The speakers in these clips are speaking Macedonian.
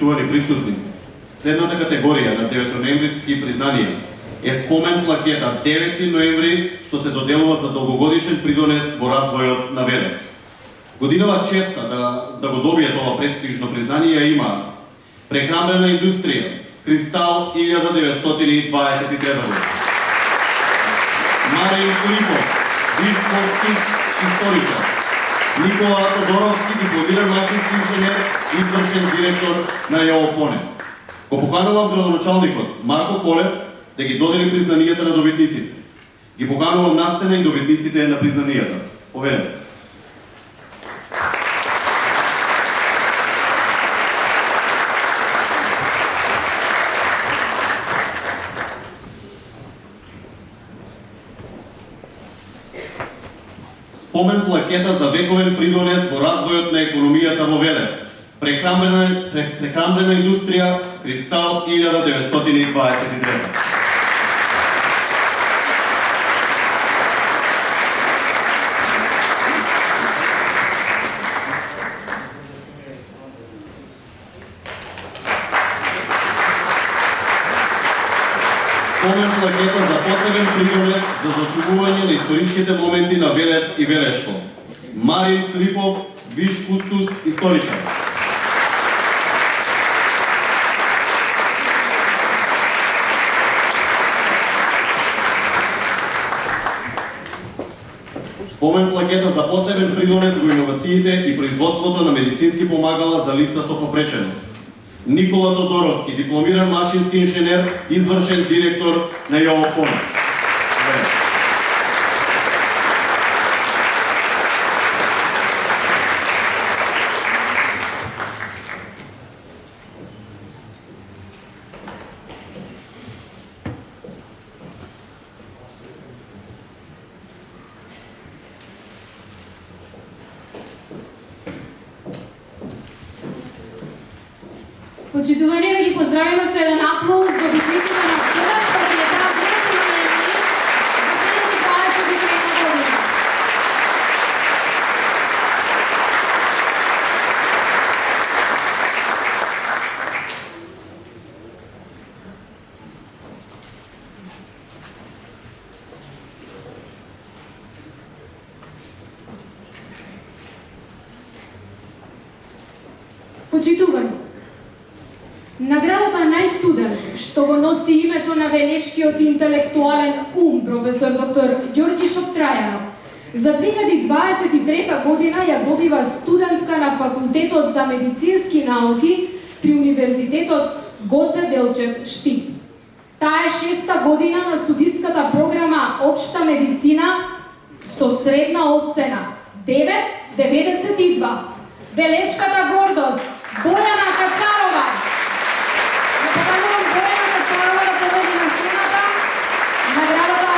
почитувани присутни, следната категорија на 9-ноемвриски признанија е спомен плакета 9 ноември, што се доделува за долгогодишен придонес во развојот на Велес. Годинава честа да го добијат ова престижно признание ја имаат прехранбена индустрија Кристал 1923 година, Марин Клипов, виш хостис историчар, Никола Тодоровски, дипломиран машински инженер, извршен директор на ЈОПОНЕ. Го поканувам градоначалникот Марко Колев да ги додели признанијата на добитниците. Ги поканувам на сцена и добитниците на признанијата. Повелете. Спомен плакета за вековен придонес во развојот на економијата во Велес. Прехранбена индустрија Кристал 1923. Спомен плакета за посебен придонес за зачувување на историските моменти на Велес и Велешко. Марин Клипов, виш кустус историчар. Спомен плакета за посебен придонес во иновациите и производството на медицински помагала за лица со попреченост. Никола Тодоровски, дипломиран машински инженер, извршен директор на ЈОПОНЕ. Почитувани, да ги поздравиме со еден аплауз добитниците на спомен плакета 9 ноември 2023 година. Почитувани, наградата најстудент, што го носи името на велешкиот интелектуален ум, професор доктор Ѓорѓи Шоптрајанов, за 2023 година ја добива студентка на Факултетот за медицински науки при Универзитетот Гоце Делчев Штип. Таа е 6-та година на студиската програма Општа медицина со средна оцена 9,92. Велешката гордост Бојана Кацарова. Поканувам Бојана Кацарова да поведи на сцената наградата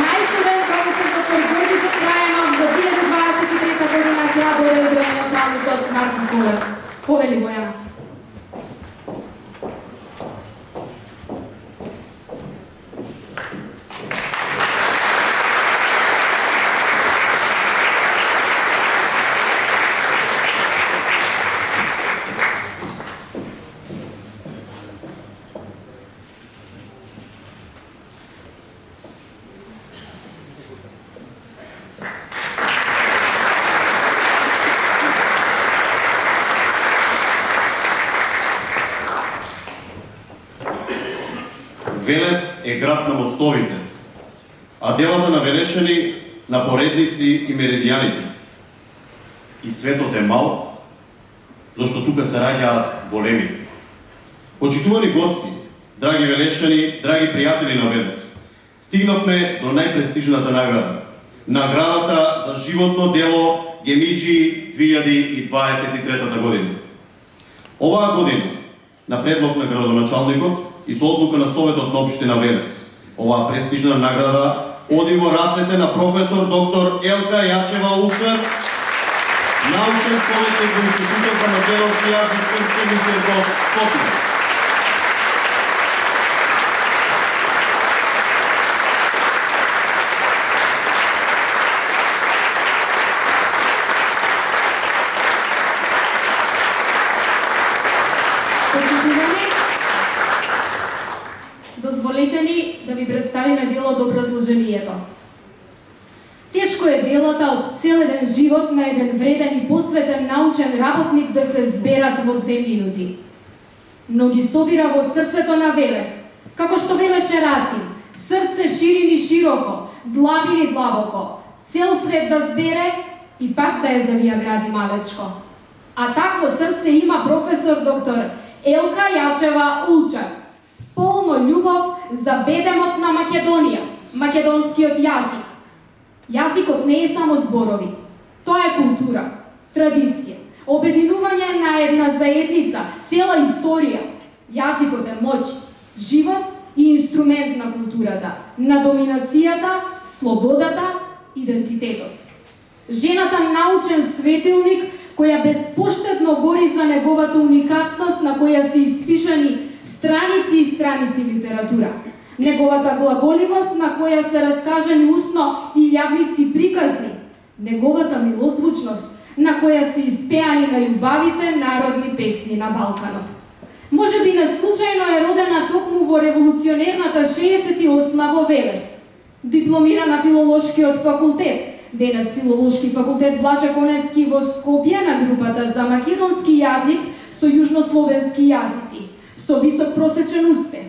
најстудент професор доктор Ѓорѓи Шоптрајанов за 2023 година, која дојде од началникот Марко Колев. Повели Бојана. Велес е град на мостовите, а делата на велешани на поредници и меридијаните. И светот е мал, зашто тука се раѓаат големите. Почитувани гости, драги велешани, драги пријатели на Велес, стигнавме до најпрестижната награда. Наградата за животно дело Гемиџи 2023 година. Оваа година, на предлог на градоначалникот и со одлука на Советот на општина Велес, оваа престижна награда оди во рацете на професор доктор Елка Јачева Укшер, научен советник во Институтот за македонски јазик Крстен Мисерков Скопје. Дозволете ни да ви представиме дел од образложението. Тешко е делата од цел еден живот на еден вреден и посветен научен работник да се зберат во 2 минути. Но ги собира во срцето на Велес, како што велеше Рацин, срце ширини широко, длабини длабоко, цел свет да збере и пак да ја завија гради малечко. А такво срце има професор доктор Елка Јачева Улчар. Полно љубов за бедемот на Македонија, македонскиот јазик. Јазикот не е само зборови. Тоа е култура, традиција, обединување на една заедница, цела историја. Јазикот е моќ, живот и инструмент на културата, на доминацијата, слободата, идентитетот. Жената научен светилник која безпоштедно гори за неговата уникатност на која се испишани страници и страници литература. Неговата глаголивост на која се раскажани усно и јавници приказни. Неговата милозвучност на која се испеани најубавите народни песни на Балканот. Може би неслучајно е родена токму во револуционерната 68 во Велес. Дипломира на филолошкиот факултет, денес филолошки факултет Блаже Коневски во Скопје на групата за македонски јазик со јужнословенски јазици, со висок просечен успех.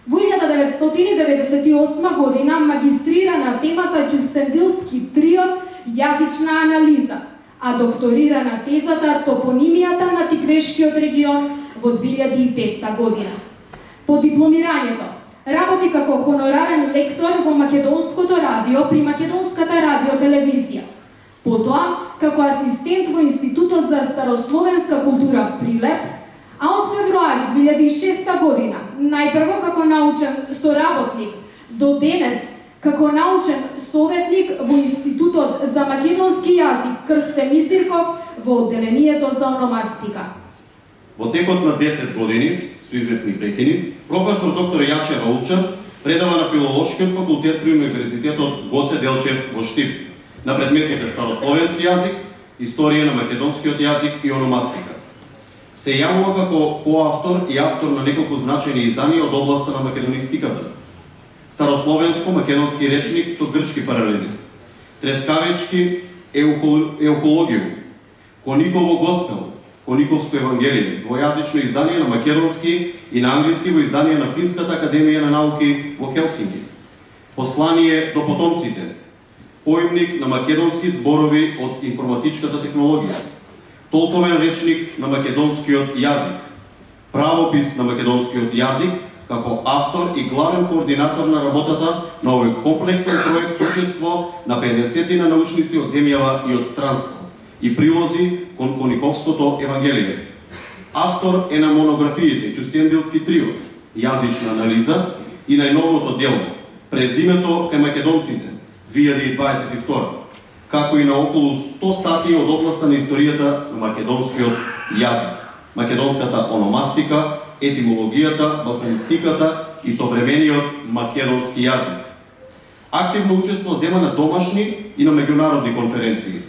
Во 1998 година магистрира на темата Ќустендилски триот јазична анализа, а докторира на тезата Топонимијата на Тиквешкиот регион во 2005 година. По дипломирањето работи како хонорарен лектор во Македонското радио при Македонската радиотелевизија. Потоа, како асистент во Институтот за старословенска култура Прилеп, а од февруари 2006 година, најпрво како научен соработник, до денес како научен советник во Институтот за македонски јазик Крсте Мисирков во одделението за ономастика. Во текот на 10 години, со известни прекини, професор доктор Јачева Улчар предава на филолошкиот факултет при Универзитетот Гоце Делчев во Штип на предметите старословенски јазик, историја на македонскиот јазик и ономастика. Се јавува како коавтор и автор на неколку значајни изданија од областа на македонистиката. Старословенско-македонски речник со грчки паралели, Трескавечки еухологиум, Кониково Госпел, Кониковско евангелие, двојазично издание на македонски и на англиски во издание на Финската академија на науки во Хелсинки, Послание до потомците, Поимник на македонски зборови од информатичката технологија, Толковен речник на македонскиот јазик, Правопис на македонскиот јазик, како автор и главен координатор на работата на овој комплексен проект со учество на 50 на научници од земјава и од странство и прилози кон Кониковското евангелие. Автор е на монографиите Ќустендилски триот, јазична анализа и најновото дело Презимето кај македонците 2022, како и на околу 100 статии од областа на историјата на македонскиот јазик, македонската ономастика, етимологијата, балканистиката и современиот македонски јазик. Активно учество зема на домашни и на меѓународни конференции.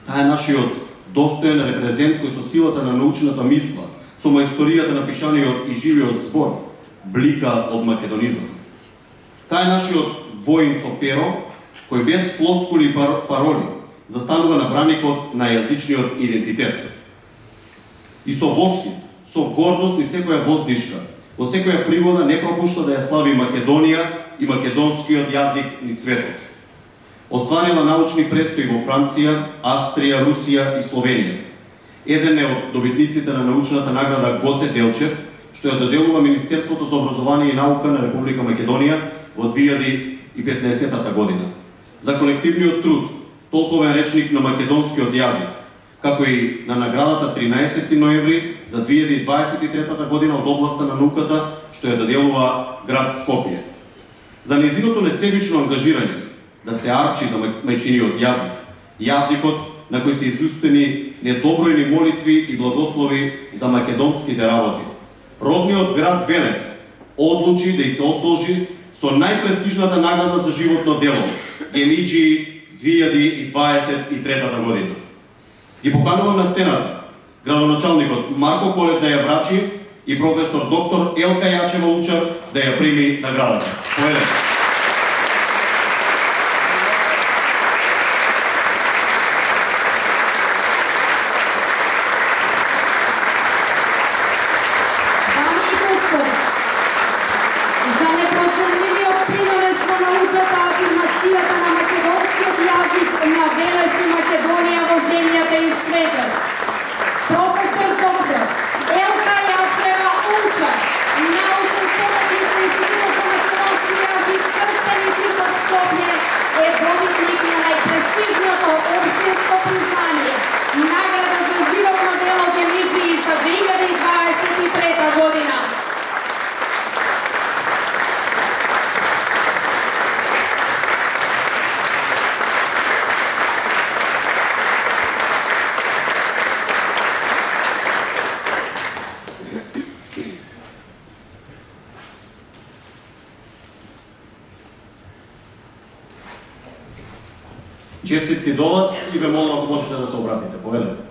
Таа е нашиот достоен репрезент кој со силата на научната мисла, со мајсторијата на пишаниот и живиот збор, блика од македонизам. Таа е нашиот воин со перо, кој без флоскули и пароли застанува на браникот на јазичниот идентитет. И со воскит, со гордост ни секоја воздишка, во секоја пригода не пропушта да ја слави Македонија и македонскиот јазик ни светот. Остварила научни престои во Франција, Австрија, Русија и Словенија. Еден е од добитниците на научната награда Гоце Делчев, што ја доделува Министерството за образование и наука на Република Македонија во 2015 година. За колективниот труд, толковен речник на македонскиот јазик, како и на наградата 13 ноември за 2023 година од областа на науката, што ја доделува град Скопје. За нејзиното несебично ангажирање да се арчи за мајчиниот јазик, јазикот на кој се изустени недобројни молитви и благослови за македонските работи. Родниот град Велес одлучи да и се одолжи со најпрестижната награда за животно дело, Гемиџи 2023 година. Ги поканувам на сцената градоначалникот Марко Колев да ја врачи и професор доктор Елка Јачева Учар да ја прими наградата. Поведете. За непроценливиот принос во науката, афирмацијата на македонскиот јазик на Велес и Македонија во земјата и светот. Професор доктор Елка Јачева Учар, научен советник на Институтот за македонски јазик Крстен Иситор Скопје, е добитник на најпрестижното општинско признание награда за животно дело Демиджи за 2023 година. Честитки до вас и ве молам ако можете да се обратите. Поведете.